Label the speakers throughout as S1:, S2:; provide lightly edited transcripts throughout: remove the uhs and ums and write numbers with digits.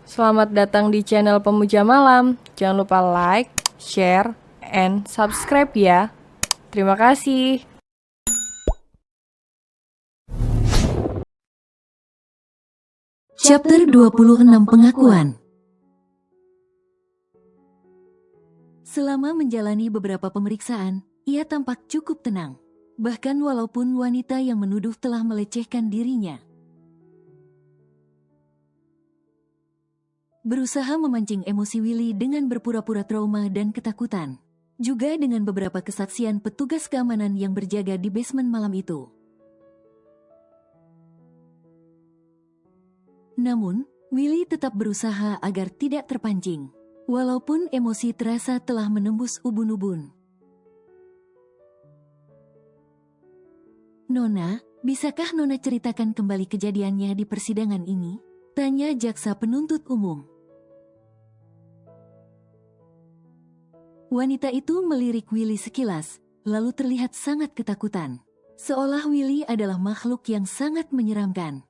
S1: Selamat datang di channel Pemuja Malam. Jangan lupa like, share, and subscribe ya. Terima kasih.
S2: Chapter 26 Pengakuan. Selama menjalani beberapa pemeriksaan, ia tampak cukup tenang. Bahkan walaupun wanita yang menuduh telah melecehkan dirinya. Berusaha memancing emosi Willy dengan berpura-pura trauma dan ketakutan. Juga dengan beberapa kesaksian petugas keamanan yang berjaga di basement malam itu. Namun, Willy tetap berusaha agar tidak terpancing. Walaupun emosi terasa telah menembus ubun-ubun. Nona, bisakah Nona ceritakan kembali kejadiannya di persidangan ini? Tanya jaksa penuntut umum. Wanita itu melirik Willy sekilas, lalu terlihat sangat ketakutan. Seolah Willy adalah makhluk yang sangat menyeramkan.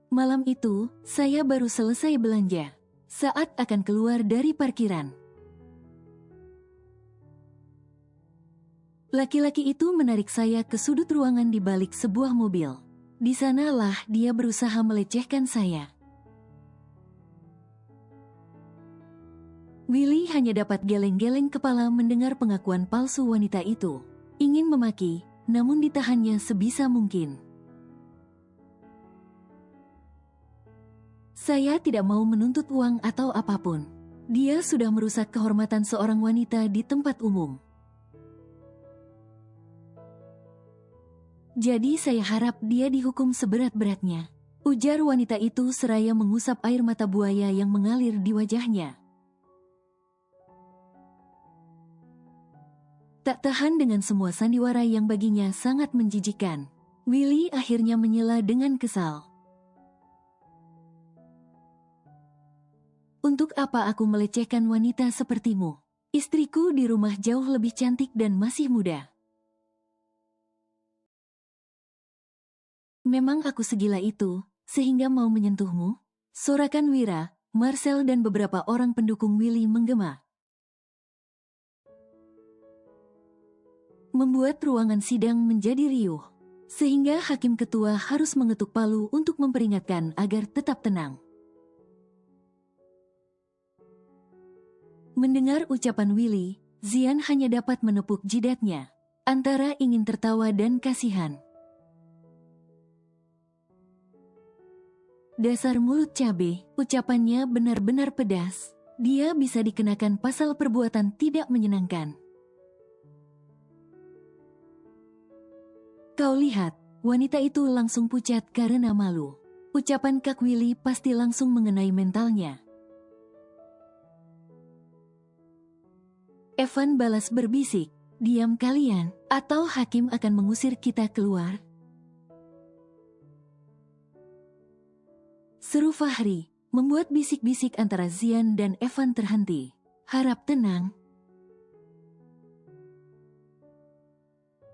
S2: Malam itu, saya baru selesai belanja. Saat akan keluar dari parkiran. Laki-laki itu menarik saya ke sudut ruangan di balik sebuah mobil. Di sanalah dia berusaha melecehkan saya. Willy hanya dapat geleng-geleng kepala mendengar pengakuan palsu wanita itu. Ingin memaki, namun ditahannya sebisa mungkin. Saya tidak mau menuntut uang atau apapun. Dia sudah merusak kehormatan seorang wanita di tempat umum. Jadi saya harap dia dihukum seberat-beratnya. Ujar wanita itu seraya mengusap air mata buaya yang mengalir di wajahnya. Tak tahan dengan semua sandiwara yang baginya sangat menjijikan. Willy akhirnya menyela dengan kesal. Untuk apa aku melecehkan wanita sepertimu? Istriku di rumah jauh lebih cantik dan masih muda. Memang aku segila itu, sehingga mau menyentuhmu? Sorakan Wira, Marcel dan beberapa orang pendukung Willy menggema. Membuat ruangan sidang menjadi riuh, sehingga hakim ketua harus mengetuk palu untuk memperingatkan agar tetap tenang. Mendengar ucapan Willy, Zian hanya dapat menepuk jidatnya, antara ingin tertawa dan kasihan. Dasar mulut cabe, ucapannya benar-benar pedas. Dia bisa dikenakan pasal perbuatan tidak menyenangkan. Kau lihat, wanita itu langsung pucat karena malu. Ucapan Kak Willy pasti langsung mengenai mentalnya. Evan balas berbisik, diam kalian, atau hakim akan mengusir kita keluar. Seru Fahri, membuat bisik-bisik antara Zian dan Evan terhenti. Harap tenang.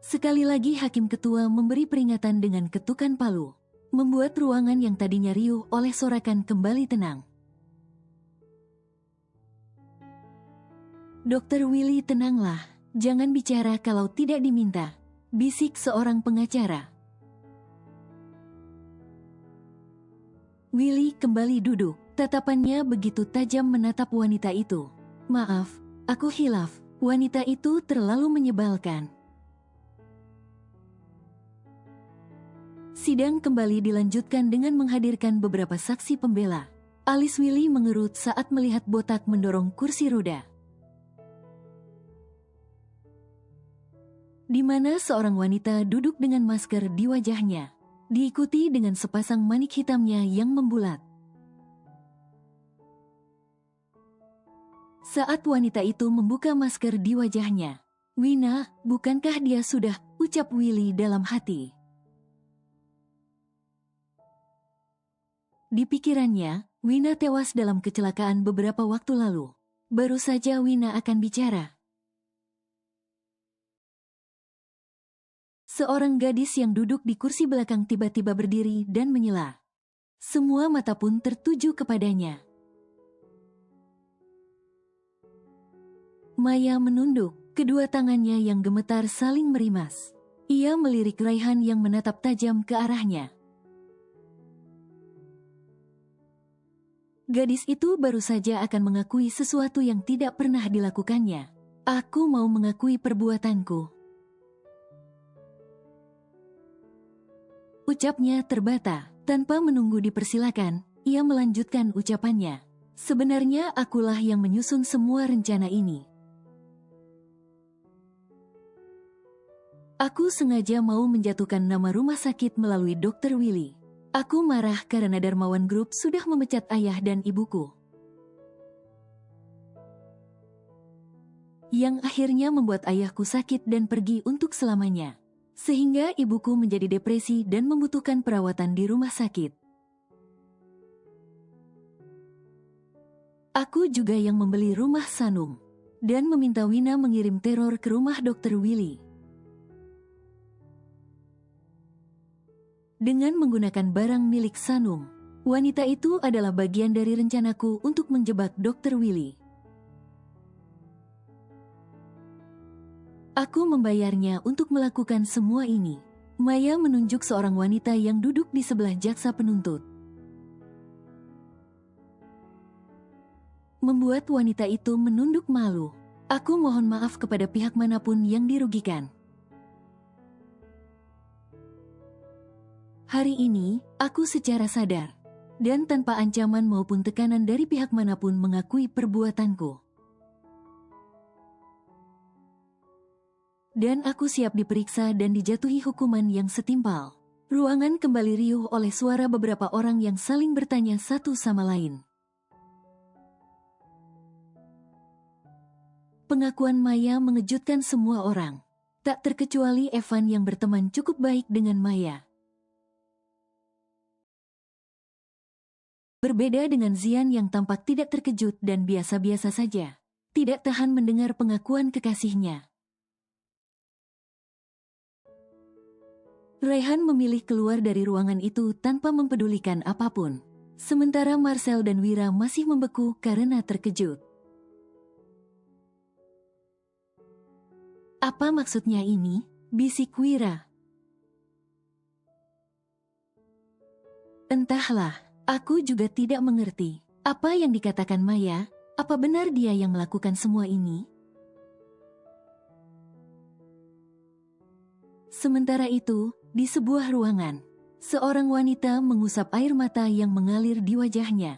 S2: Sekali lagi hakim ketua memberi peringatan dengan ketukan palu, membuat ruangan yang tadinya riuh oleh sorakan kembali tenang. Dokter Willy, tenanglah, jangan bicara kalau tidak diminta, bisik seorang pengacara. Willy kembali duduk, tatapannya begitu tajam menatap wanita itu. Maaf, aku hilaf, wanita itu terlalu menyebalkan. Sidang kembali dilanjutkan dengan menghadirkan beberapa saksi pembela. Alis Willy mengerut saat melihat botak mendorong kursi roda. Di mana seorang wanita duduk dengan masker di wajahnya, diikuti dengan sepasang manik hitamnya yang membulat. Saat wanita itu membuka masker di wajahnya, Wina, bukankah dia sudah, ucap Willy dalam hati. Di pikirannya, Wina tewas dalam kecelakaan beberapa waktu lalu. Baru saja Wina akan bicara. Seorang gadis yang duduk di kursi belakang tiba-tiba berdiri dan menyela. Semua mata pun tertuju kepadanya. Maya menunduk, kedua tangannya yang gemetar saling merimas. Ia melirik Raihan yang menatap tajam ke arahnya. Gadis itu baru saja akan mengakui sesuatu yang tidak pernah dilakukannya. Aku mau mengakui perbuatanku. Ucapnya terbata. Tanpa menunggu dipersilakan, ia melanjutkan ucapannya. Sebenarnya akulah yang menyusun semua rencana ini. Aku sengaja mau menjatuhkan nama rumah sakit melalui Dr. Willy. Aku marah karena Darmawan Group sudah memecat ayah dan ibuku. Yang akhirnya membuat ayahku sakit dan pergi untuk selamanya. Sehingga ibuku menjadi depresi dan membutuhkan perawatan di rumah sakit. Aku juga yang membeli rumah Sanum dan meminta Wina mengirim teror ke rumah Dr. Willy. Dengan menggunakan barang milik Sanum, wanita itu adalah bagian dari rencanaku untuk menjebak Dr. Willy. Aku membayarnya untuk melakukan semua ini. Maya menunjuk seorang wanita yang duduk di sebelah jaksa penuntut. Membuat wanita itu menunduk malu. Aku mohon maaf kepada pihak manapun yang dirugikan. Hari ini, aku secara sadar dan tanpa ancaman maupun tekanan dari pihak manapun mengakui perbuatanku. Dan aku siap diperiksa dan dijatuhi hukuman yang setimpal. Ruangan kembali riuh oleh suara beberapa orang yang saling bertanya satu sama lain. Pengakuan Maya mengejutkan semua orang. Tak terkecuali Evan yang berteman cukup baik dengan Maya. Berbeda dengan Zian yang tampak tidak terkejut dan biasa-biasa saja. Tidak tahan mendengar pengakuan kekasihnya. Raihan memilih keluar dari ruangan itu tanpa mempedulikan apapun. Sementara Marcel dan Wira masih membeku karena terkejut. Apa maksudnya ini? Bisik Wira. Entahlah, aku juga tidak mengerti. Apa yang dikatakan Maya? Apa benar dia yang melakukan semua ini? Sementara itu, di sebuah ruangan, seorang wanita mengusap air mata yang mengalir di wajahnya.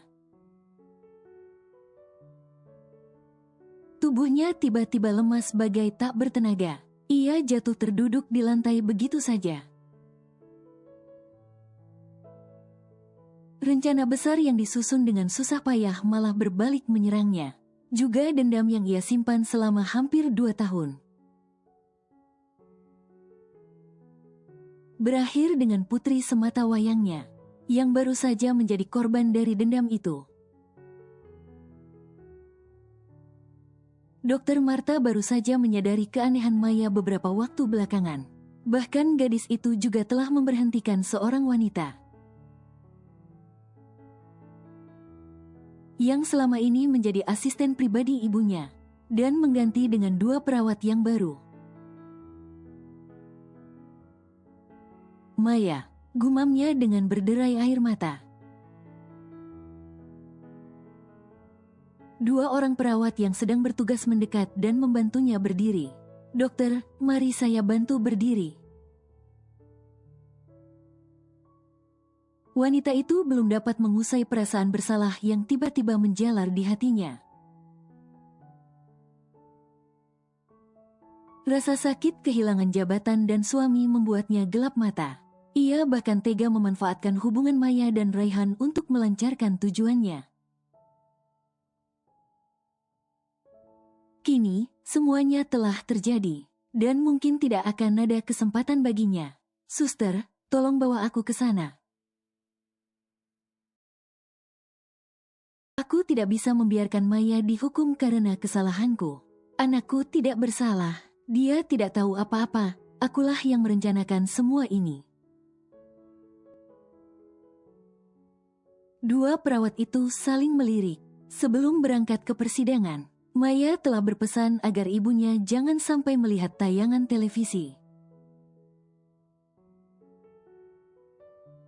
S2: Tubuhnya tiba-tiba lemas bagai tak bertenaga. Ia jatuh terduduk di lantai begitu saja. Rencana besar yang disusun dengan susah payah malah berbalik menyerangnya. Juga dendam yang ia simpan selama hampir 2 tahun. Berakhir dengan putri semata wayangnya, yang baru saja menjadi korban dari dendam itu. Dokter Marta baru saja menyadari keanehan Maya beberapa waktu belakangan. Bahkan gadis itu juga telah memberhentikan seorang wanita yang selama ini menjadi asisten pribadi ibunya, dan mengganti dengan 2 perawat yang baru. Maya, gumamnya dengan berderai air mata. 2 orang perawat yang sedang bertugas mendekat dan membantunya berdiri. Dokter, mari saya bantu berdiri. Wanita itu belum dapat mengusai perasaan bersalah yang tiba-tiba menjalar di hatinya. Rasa sakit kehilangan jabatan dan suami membuatnya gelap mata. Ia bahkan tega memanfaatkan hubungan Maya dan Raihan untuk melancarkan tujuannya. Kini, semuanya telah terjadi, dan mungkin tidak akan ada kesempatan baginya. Suster, tolong bawa aku ke sana. Aku tidak bisa membiarkan Maya dihukum karena kesalahanku. Anakku tidak bersalah, dia tidak tahu apa-apa, akulah yang merencanakan semua ini. Dua perawat itu saling melirik. Sebelum berangkat ke persidangan, Maya telah berpesan agar ibunya jangan sampai melihat tayangan televisi.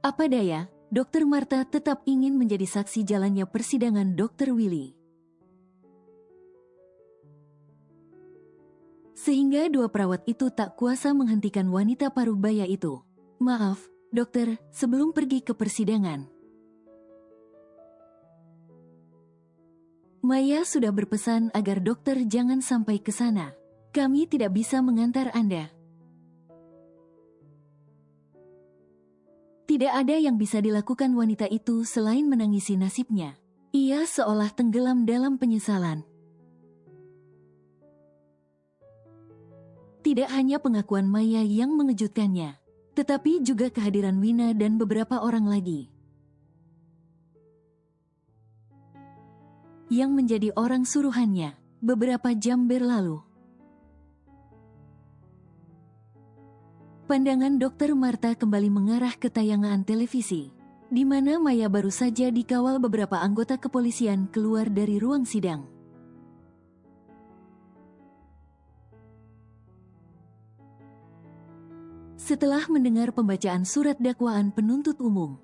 S2: Apa daya, Dr. Martha tetap ingin menjadi saksi jalannya persidangan Dr. Willy. Sehingga dua perawat itu tak kuasa menghentikan wanita paruh baya itu. Maaf, dokter, sebelum pergi ke persidangan. Maya sudah berpesan agar dokter jangan sampai ke sana. Kami tidak bisa mengantar Anda. Tidak ada yang bisa dilakukan wanita itu selain menangisi nasibnya. Ia seolah tenggelam dalam penyesalan. Tidak hanya pengakuan Maya yang mengejutkannya, tetapi juga kehadiran Wina dan beberapa orang lagi yang menjadi orang suruhannya beberapa jam berlalu. Pandangan Dr. Martha kembali mengarah ke tayangan televisi, di mana Maya baru saja dikawal beberapa anggota kepolisian keluar dari ruang sidang. Setelah mendengar pembacaan surat dakwaan penuntut umum,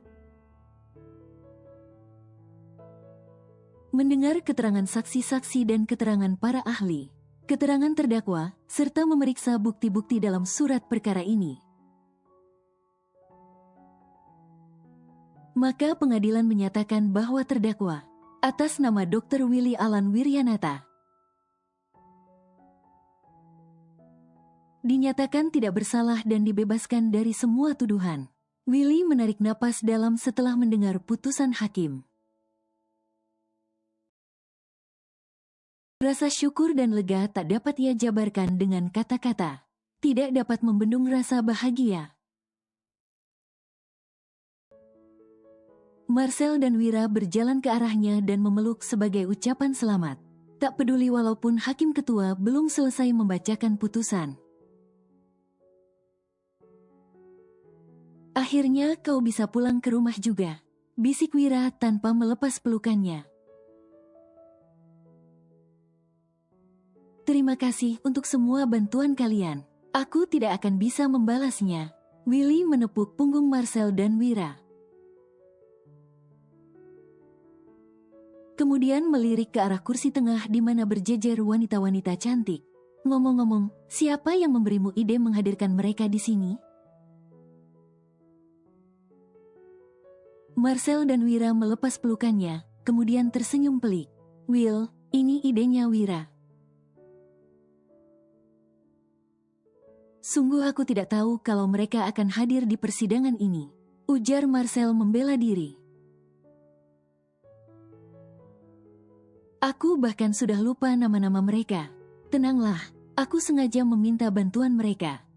S2: mendengar keterangan saksi-saksi dan keterangan para ahli, keterangan terdakwa, serta memeriksa bukti-bukti dalam surat perkara ini, maka pengadilan menyatakan bahwa terdakwa, atas nama Dr. Willy Alan Wiryanata, dinyatakan tidak bersalah dan dibebaskan dari semua tuduhan. Willy menarik napas dalam setelah mendengar putusan hakim. Rasa syukur dan lega tak dapat ia jabarkan dengan kata-kata. Tidak dapat membendung rasa bahagia. Marcel dan Wira berjalan ke arahnya dan memeluk sebagai ucapan selamat. Tak peduli walaupun hakim ketua belum selesai membacakan putusan. Akhirnya kau bisa pulang ke rumah juga, bisik Wira tanpa melepas pelukannya. Terima kasih untuk semua bantuan kalian. Aku tidak akan bisa membalasnya. Willy menepuk punggung Marcel dan Wira. Kemudian melirik ke arah kursi tengah di mana berjejer wanita-wanita cantik. Ngomong-ngomong, siapa yang memberimu ide menghadirkan mereka di sini? Marcel dan Wira melepas pelukannya, kemudian tersenyum pelik. Will, ini idenya Wira. Sungguh aku tidak tahu kalau mereka akan hadir di persidangan ini, ujar Marcel membela diri. Aku bahkan sudah lupa nama-nama mereka. Tenanglah, aku sengaja meminta bantuan mereka.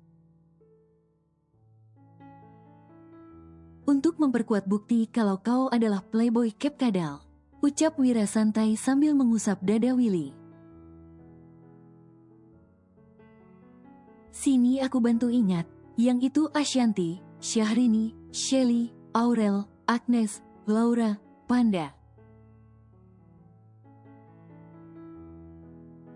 S2: Untuk memperkuat bukti kalau kau adalah playboy Cape Kadal, ucap Wira santai sambil mengusap dada Willy. Sini aku bantu ingat, yang itu Ashanti, Syahrini, Shelly, Aurel, Agnes, Laura, Panda,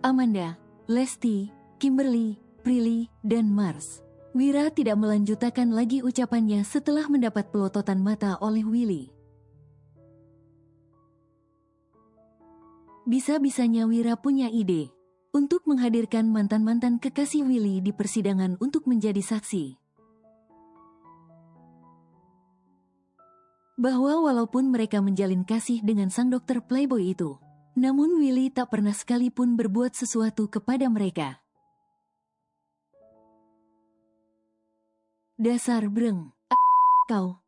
S2: Amanda, Lesti, Kimberly, Prilly, dan Mars. Wira tidak melanjutkan lagi ucapannya setelah mendapat pelototan mata oleh Willy. Bisa-bisanya Wira punya ide untuk menghadirkan mantan-mantan kekasih Willy di persidangan untuk menjadi saksi. Bahwa walaupun mereka menjalin kasih dengan sang dokter playboy itu, namun Willy tak pernah sekalipun berbuat sesuatu kepada mereka. Dasar breng, kau.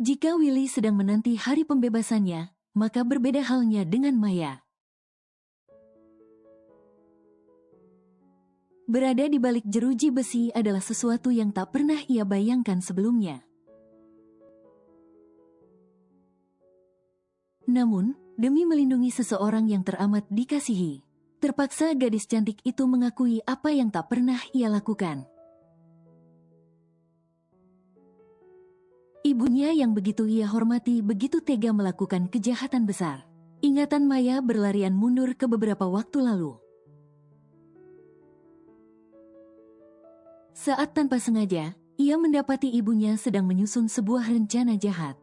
S2: Jika Willy sedang menanti hari pembebasannya, maka berbeda halnya dengan Maya. Berada di balik jeruji besi adalah sesuatu yang tak pernah ia bayangkan sebelumnya. Namun, demi melindungi seseorang yang teramat dikasihi, terpaksa gadis cantik itu mengakui apa yang tak pernah ia lakukan. Ibunya yang begitu ia hormati begitu tega melakukan kejahatan besar. Ingatan Maya berlarian mundur ke beberapa waktu lalu. Saat tanpa sengaja, ia mendapati ibunya sedang menyusun sebuah rencana jahat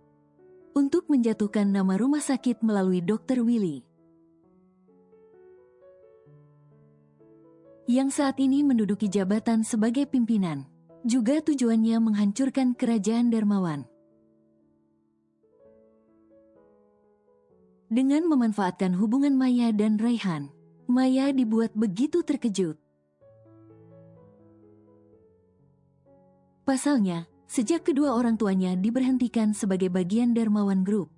S2: untuk menjatuhkan nama rumah sakit melalui Dr. Willy, yang saat ini menduduki jabatan sebagai pimpinan. Juga tujuannya menghancurkan kerajaan dermawan. Dengan memanfaatkan hubungan Maya dan Raihan, Maya dibuat begitu terkejut. Pasalnya, sejak kedua orang tuanya diberhentikan sebagai bagian Dermawan Group,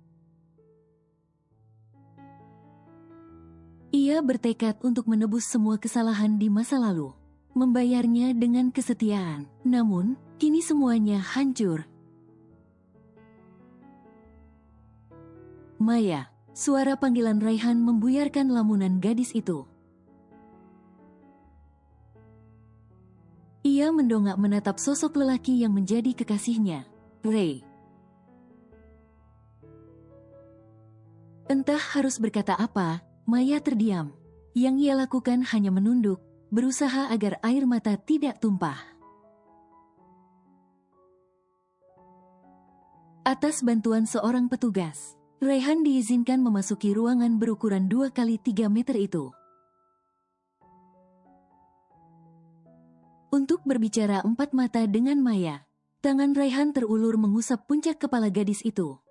S2: ia bertekad untuk menebus semua kesalahan di masa lalu, membayarnya dengan kesetiaan. Namun, kini semuanya hancur. Maya, suara panggilan Raihan membuyarkan lamunan gadis itu. Ia mendongak menatap sosok lelaki yang menjadi kekasihnya, Ray. Entah harus berkata apa, Maya terdiam. Yang ia lakukan hanya menunduk, berusaha agar air mata tidak tumpah. Atas bantuan seorang petugas, Raihan diizinkan memasuki ruangan berukuran 2 kali 3 meter itu. Untuk berbicara empat mata dengan Maya, tangan Raihan terulur mengusap puncak kepala gadis itu.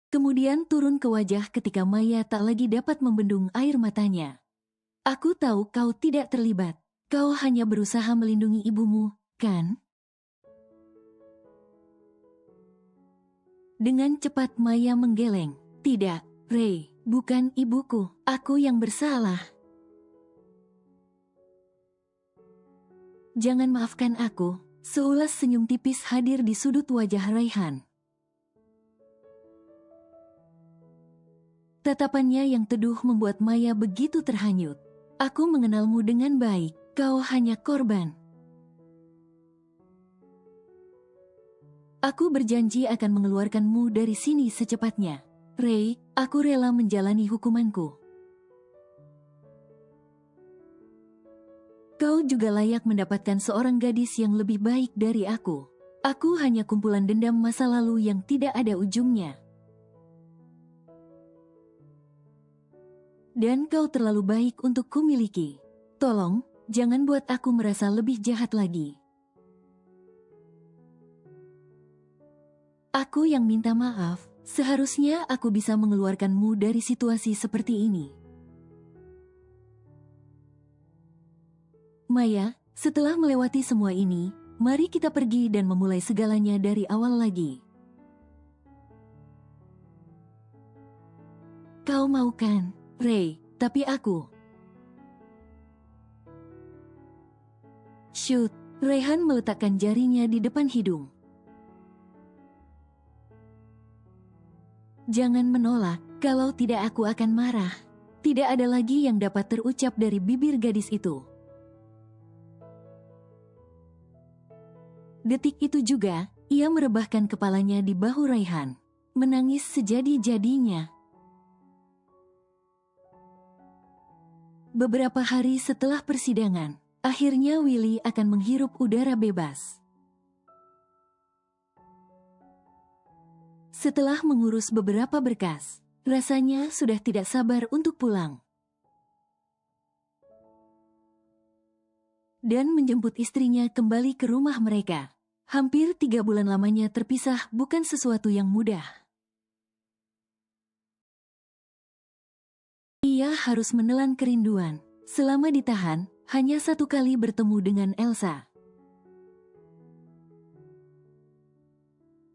S2: Kemudian turun ke wajah ketika Maya tak lagi dapat membendung air matanya. Aku tahu kau tidak terlibat. Kau hanya berusaha melindungi ibumu, kan? Dengan cepat Maya menggeleng. Tidak, Ray, bukan ibuku. Aku yang bersalah. Jangan maafkan aku. Seulas senyum tipis hadir di sudut wajah Raihan. Tatapannya yang teduh membuat Maya begitu terhanyut. Aku mengenalmu dengan baik. Kau hanya korban. Aku berjanji akan mengeluarkanmu dari sini secepatnya. Ray, aku rela menjalani hukumanku. Kau juga layak mendapatkan seorang gadis yang lebih baik dari aku. Aku hanya kumpulan dendam masa lalu yang tidak ada ujungnya. Dan kau terlalu baik untuk kumiliki. Tolong, jangan buat aku merasa lebih jahat lagi. Aku yang minta maaf, seharusnya aku bisa mengeluarkanmu dari situasi seperti ini. Maya, setelah melewati semua ini, mari kita pergi dan memulai segalanya dari awal lagi. Kau mau kan, Ray, tapi aku... Shoot, Raihan meletakkan jarinya di depan hidung. Jangan menolak, kalau tidak aku akan marah. Tidak ada lagi yang dapat terucap dari bibir gadis itu. Detik itu juga, ia merebahkan kepalanya di bahu Raihan, menangis sejadi-jadinya. Beberapa hari setelah persidangan, akhirnya Willy akan menghirup udara bebas. Setelah mengurus beberapa berkas, rasanya sudah tidak sabar untuk pulang. Dan menjemput istrinya kembali ke rumah mereka. Hampir 3 bulan lamanya terpisah bukan sesuatu yang mudah. Ia harus menelan kerinduan. Selama ditahan, hanya 1 kali bertemu dengan Elsa.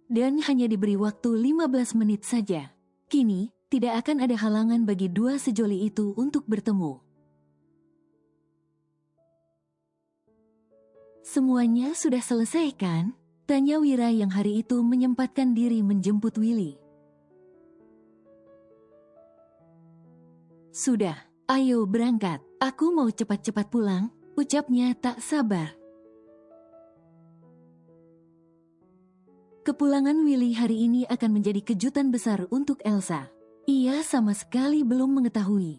S2: Dan hanya diberi waktu 15 menit saja. Kini, tidak akan ada halangan bagi dua sejoli itu untuk bertemu. Semuanya sudah selesai kan? Tanya Wira yang hari itu menyempatkan diri menjemput Willy. Sudah, ayo berangkat. Aku mau cepat-cepat pulang, ucapnya tak sabar. Kepulangan Willy hari ini akan menjadi kejutan besar untuk Elsa. Ia sama sekali belum mengetahui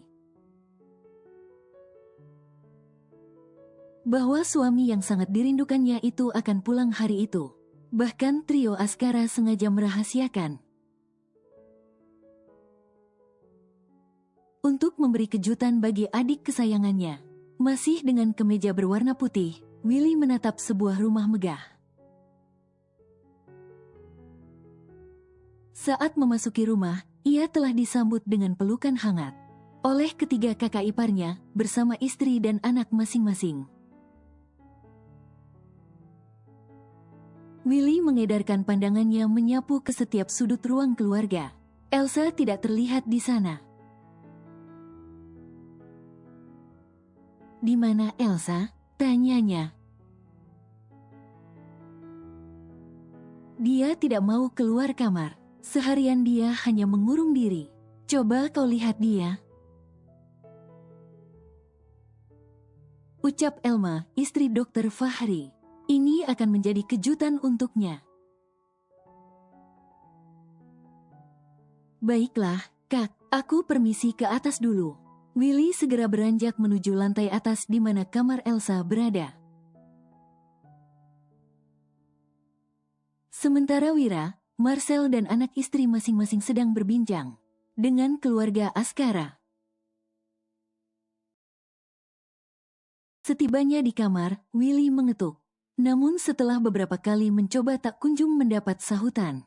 S2: bahwa suami yang sangat dirindukannya itu akan pulang hari itu. Bahkan trio Askara sengaja merahasiakan untuk memberi kejutan bagi adik kesayangannya. Masih dengan kemeja berwarna putih, Willy menatap sebuah rumah megah. Saat memasuki rumah, ia telah disambut dengan pelukan hangat oleh ketiga kakak iparnya bersama istri dan anak masing-masing. Willy mengedarkan pandangannya menyapu ke setiap sudut ruang keluarga. Elsa tidak terlihat di sana. "Di mana Elsa?" tanyanya. Dia tidak mau keluar kamar. Seharian dia hanya mengurung diri. "Coba kau lihat dia," ucap Elma, istri Dokter Fahri. "Ini akan menjadi kejutan untuknya." "Baiklah, Kak, aku permisi ke atas dulu." Willy segera beranjak menuju lantai atas di mana kamar Elsa berada. Sementara Wira, Marcel dan anak istri masing-masing sedang berbincang dengan keluarga Askara. Setibanya di kamar, Willy mengetuk. Namun setelah beberapa kali mencoba tak kunjung mendapat sahutan.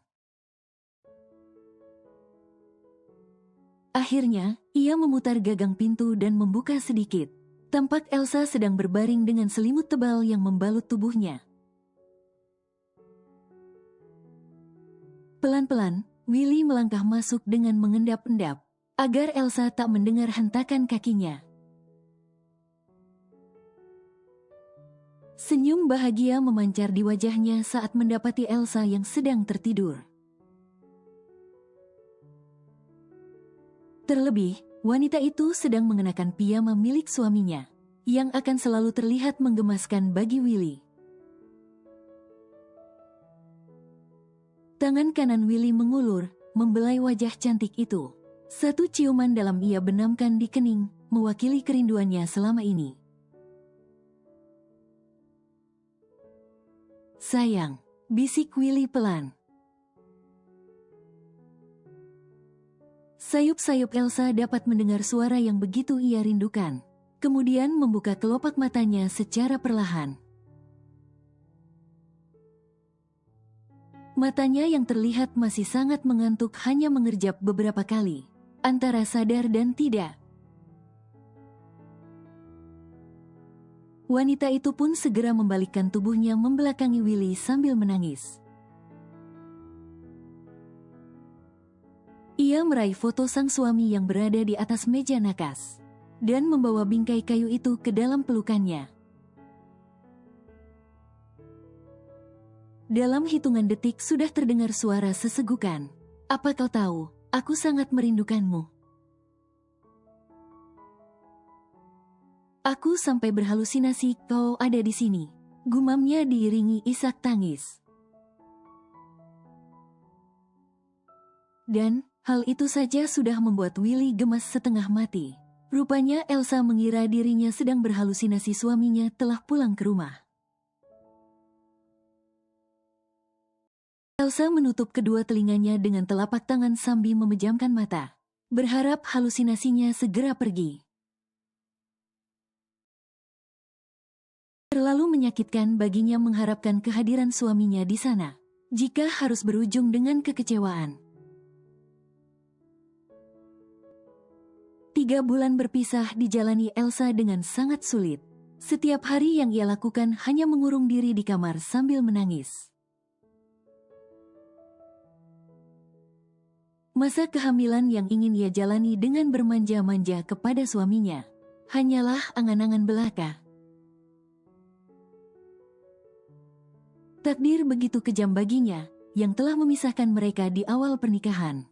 S2: Akhirnya, ia memutar gagang pintu dan membuka sedikit. Tampak Elsa sedang berbaring dengan selimut tebal yang membalut tubuhnya. Pelan-pelan, Willy melangkah masuk dengan mengendap-endap, agar Elsa tak mendengar hentakan kakinya. Senyum bahagia memancar di wajahnya saat mendapati Elsa yang sedang tertidur. Terlebih, wanita itu sedang mengenakan piyama milik suaminya, yang akan selalu terlihat menggemaskan bagi Willy. Tangan kanan Willy mengulur, membelai wajah cantik itu. Satu ciuman dalam ia benamkan di kening, mewakili kerinduannya selama ini. "Sayang," bisik Willy pelan. Sayup-sayup Elsa dapat mendengar suara yang begitu ia rindukan. Kemudian membuka kelopak matanya secara perlahan. Matanya yang terlihat masih sangat mengantuk hanya mengerjap beberapa kali, antara sadar dan tidak. Wanita itu pun segera membalikkan tubuhnya membelakangi Willy sambil menangis. Ia meraih foto sang suami yang berada di atas meja nakas, dan membawa bingkai kayu itu ke dalam pelukannya. Dalam hitungan detik sudah terdengar suara sesegukan. "Apa kau tahu, aku sangat merindukanmu." "Aku sampai berhalusinasi kau ada di sini," gumamnya diiringi isak tangis. Dan, hal itu saja sudah membuat Willy gemas setengah mati. Rupanya Elsa mengira dirinya sedang berhalusinasi suaminya telah pulang ke rumah. Elsa menutup kedua telinganya dengan telapak tangan sambil memejamkan mata, berharap halusinasinya segera pergi. Terlalu menyakitkan baginya mengharapkan kehadiran suaminya di sana, jika harus berujung dengan kekecewaan. 3 bulan berpisah dijalani Elsa dengan sangat sulit. Setiap hari yang ia lakukan hanya mengurung diri di kamar sambil menangis. Masa kehamilan yang ingin ia jalani dengan bermanja-manja kepada suaminya hanyalah angan-angan belaka. Takdir begitu kejam baginya, yang telah memisahkan mereka di awal pernikahan.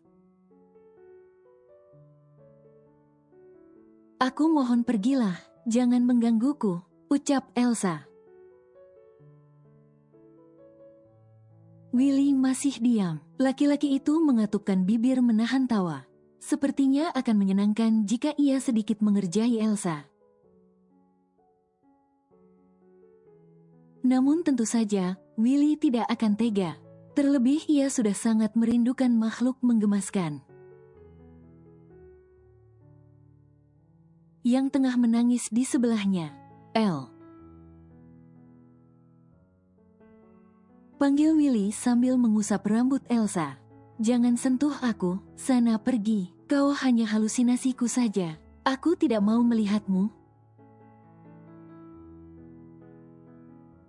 S2: "Aku mohon pergilah, jangan menggangguku," ucap Elsa. Willy masih diam. Laki-laki itu mengatupkan bibir menahan tawa. Sepertinya akan menyenangkan jika ia sedikit mengerjai Elsa. Namun tentu saja, Willy tidak akan tega. Terlebih ia sudah sangat merindukan makhluk menggemaskan yang tengah menangis di sebelahnya. El. Panggil Willy sambil mengusap rambut Elsa. Jangan sentuh aku, sana pergi. Kau hanya halusinasiku saja. Aku tidak mau melihatmu.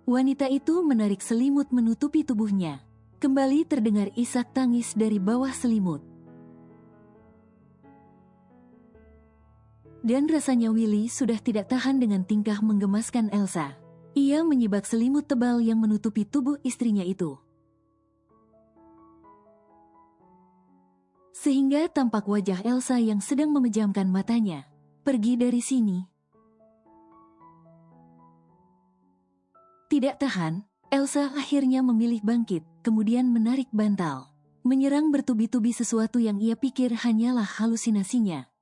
S2: Wanita itu menarik selimut menutupi tubuhnya. Kembali terdengar isak tangis dari bawah selimut. Dan rasanya Willy sudah tidak tahan dengan tingkah menggemaskan Elsa. Ia menyibak selimut tebal yang menutupi tubuh istrinya itu. Sehingga tampak wajah Elsa yang sedang memejamkan matanya. Pergi dari sini. Tidak tahan, Elsa akhirnya memilih bangkit, kemudian menarik bantal. Menyerang bertubi-tubi sesuatu yang ia pikir hanyalah halusinasinya.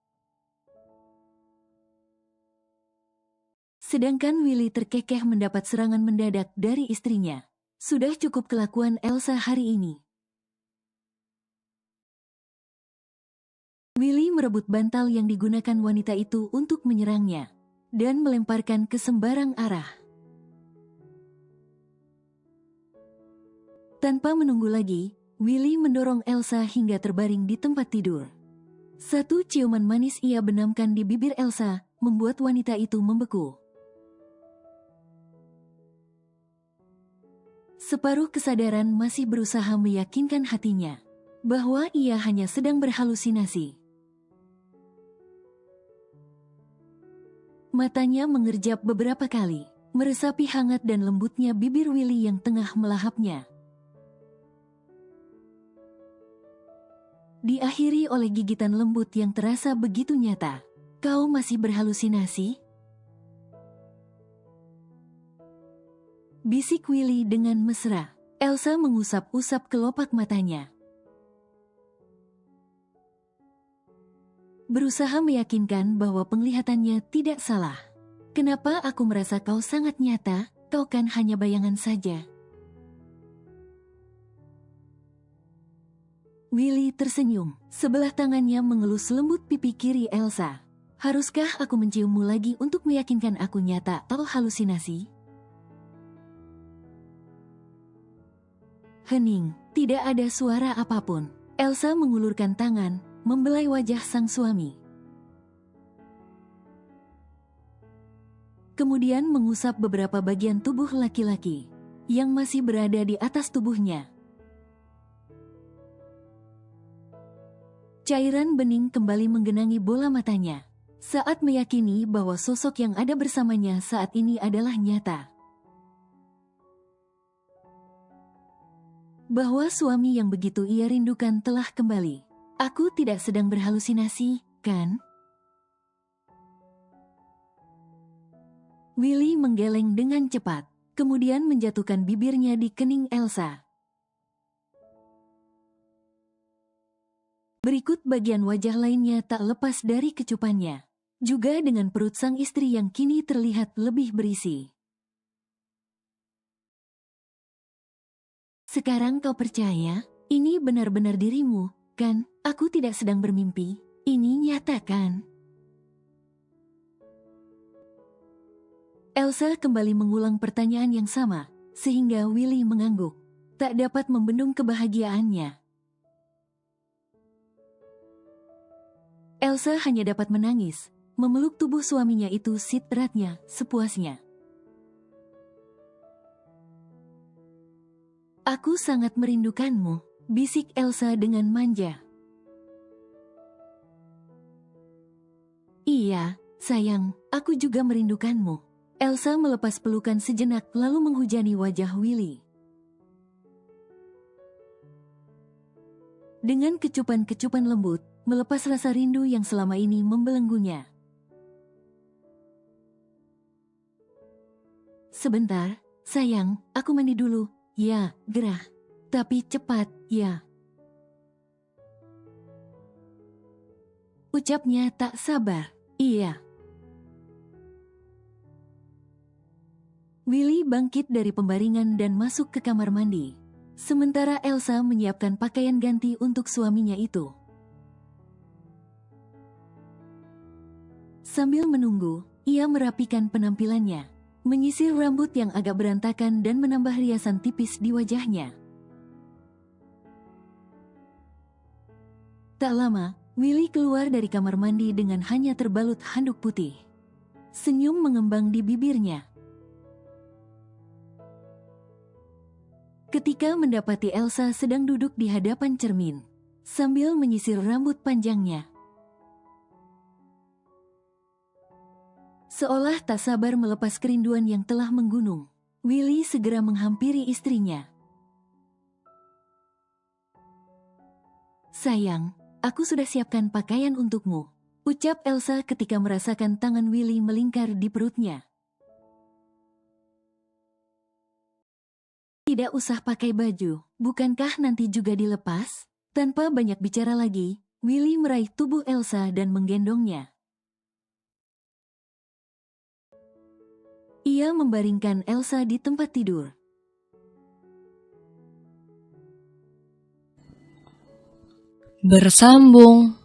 S2: Sedangkan Willy terkekeh mendapat serangan mendadak dari istrinya. Sudah cukup kelakuan Elsa hari ini. Willy merebut bantal yang digunakan wanita itu untuk menyerangnya, dan melemparkan ke sembarang arah. Tanpa menunggu lagi, Willy mendorong Elsa hingga terbaring di tempat tidur. Satu ciuman manis ia benamkan di bibir Elsa, membuat wanita itu membeku. Separuh kesadaran masih berusaha meyakinkan hatinya bahwa ia hanya sedang berhalusinasi. Matanya mengerjap beberapa kali, meresapi hangat dan lembutnya bibir Willy yang tengah melahapnya. Diakhiri oleh gigitan lembut yang terasa begitu nyata. Kau masih berhalusinasi? Bisik Willy dengan mesra. Elsa mengusap-usap kelopak matanya. Berusaha meyakinkan bahwa penglihatannya tidak salah. Kenapa aku merasa kau sangat nyata? Kau kan hanya bayangan saja. Willy tersenyum. Sebelah tangannya mengelus lembut pipi kiri Elsa. Haruskah aku menciummu lagi untuk meyakinkan aku nyata atau halusinasi? Hening, tidak ada suara apapun. Elsa mengulurkan tangan, membelai wajah sang suami. Kemudian mengusap beberapa bagian tubuh laki-laki yang masih berada di atas tubuhnya. Cairan bening kembali menggenangi bola matanya saat meyakini bahwa sosok yang ada bersamanya saat ini adalah nyata. Bahwa suami yang begitu ia rindukan telah kembali. Aku tidak sedang berhalusinasi, kan? Willy menggeleng dengan cepat, kemudian menjatuhkan bibirnya di kening Elsa. Berikut bagian wajah lainnya tak lepas dari kecupannya. Juga dengan perut sang istri yang kini terlihat lebih berisi. Sekarang kau percaya? Ini benar-benar dirimu, kan? Aku tidak sedang bermimpi. Ini nyata, kan? Elsa kembali mengulang pertanyaan yang sama, sehingga Willy mengangguk. Tak dapat membendung kebahagiaannya. Elsa hanya dapat menangis, memeluk tubuh suaminya itu eratnya, sepuasnya. Aku sangat merindukanmu, bisik Elsa dengan manja. Iya, sayang, aku juga merindukanmu. Elsa melepas pelukan sejenak lalu menghujani wajah Willy. Dengan kecupan-kecupan lembut, melepas rasa rindu yang selama ini membelenggunya. Sebentar, sayang, aku mandi dulu. Ya, gerah. tapi cepat, ya. Ucapnya tak sabar. Iya. Willy bangkit dari pembaringan dan masuk ke kamar mandi. Sementara Elsa menyiapkan pakaian ganti untuk suaminya itu. Sambil menunggu, ia merapikan penampilannya, menyisir rambut yang agak berantakan dan menambah riasan tipis di wajahnya. Tak lama, Willy keluar dari kamar mandi dengan hanya terbalut handuk putih. Senyum mengembang di bibirnya. Ketika mendapati Elsa sedang duduk di hadapan cermin, sambil menyisir rambut panjangnya. Seolah tak sabar melepas kerinduan yang telah menggunung, Willy segera menghampiri istrinya. "Sayang, aku sudah siapkan pakaian untukmu," ucap Elsa ketika merasakan tangan Willy melingkar di perutnya. "Tidak usah pakai baju, bukankah nanti juga dilepas?" Tanpa banyak bicara lagi, Willy meraih tubuh Elsa dan menggendongnya. Ia membaringkan Elsa di tempat tidur.
S1: Bersambung.